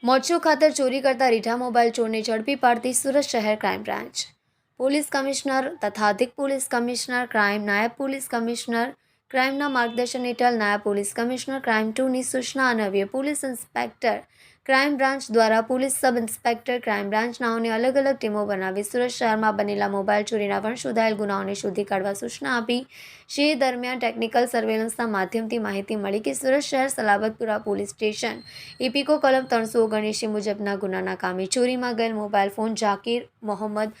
મોરચો ખાતે ચોરી કરતા રીઢા મોબાઈલ ચોરને ઝડપી પાડતી સુરત શહેર ક્રાઇમ બ્રાન્ચ. પોલીસ કમિશનર તથા અધિક પોલીસ કમિશનર ક્રાઇમ, નાયબ પોલીસ કમિશનર ક્રાઇમના માર્ગદર્શન હેઠળ નાયબ પોલીસ કમિશનર ક્રાઇમ 2ની સૂચના અન્વયે પોલીસ ઇન્સ્પેક્ટર ક્રાઇમ બ્રાન્ચ દ્વારા પોલીસ સબ ઇન્સ્પેક્ટર ક્રાઇમ બ્રાન્ચનાઓને અલગ અલગ ટીમો બનાવી સુરત શહેરમાં બનેલા મોબાઈલ ચોરીના વણશોધાયેલ ગુનાઓને શોધી કાઢવા સૂચના આપી. જે દરમિયાન ટેકનિકલ સર્વેલન્સના માધ્યમથી માહિતી મળી કે સુરત શહેર સલાબતપુરા પોલીસ સ્ટેશન ઇપીકો કલમ 379 મુજબના ગુનાના કામે ચોરીમાં ગયેલ મોબાઈલ ફોન ઝાકીર મોહમ્મદ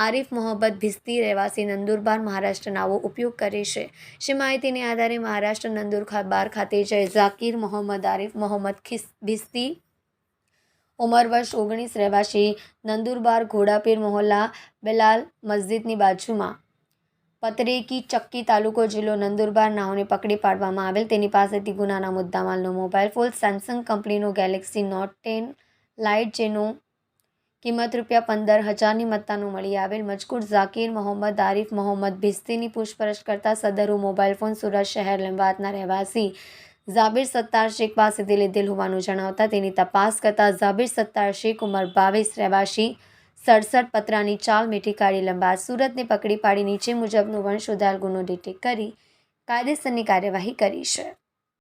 આરિફ મોહમ્મદ ભિસ્તી રહેવાસી નંદુરબાર મહારાષ્ટ્ર નાવો ઉપયોગ કરે છે. જે માહિતીને આધારે મહારાષ્ટ્ર નંદુરબાર ખાતે જઈ ઝાકીર મોહમ્મદ આરિફ મોહમ્મદ ભિસ્તી ઉંમર વર્ષ 19 રહેવાસી નંદુરબાર ઘોડાપીર મોહલ્લા બેલાલ મસ્જિદની બાજુમાં પતરેકી ચક્કી તાલુકો જિલ્લો નંદુરબાર નાઓને પકડી પાડવામાં આવેલ. તેની પાસેથી ગુનાના મુદ્દામાલનો મોબાઈલ ફોન સેમસંગ કંપનીનો ગેલેક્સી નોટ 10 લાઇટ જેનો કિંમત ₹15,000ની મત્તાનું મળી આવેલ. મજકૂર ઝાકીર મોહમ્મદ આરિફ મોહમ્મદ ભિસ્તીની પૂછપરછ કરતા સદરુ મોબાઈલ ફોન સુરત શહેર લીંબાયતના રહેવાસી ઝાબીર સત્તાર શેખ પાસેથી લીધેલ હોવાનું જણાવતા તેની તપાસ કરતા ઝાબીર સત્તાર શેખ ઉંમર 22 રહેવાસી 67 પતરાની ચાલ મીઠી કાઢી લીંબાયત સુરતને પકડી પાડી નીચે મુજબનો વણશોધાયેલ ગુનો ડિટેક્ટ કરી કાયદેસરની કાર્યવાહી કરી છે.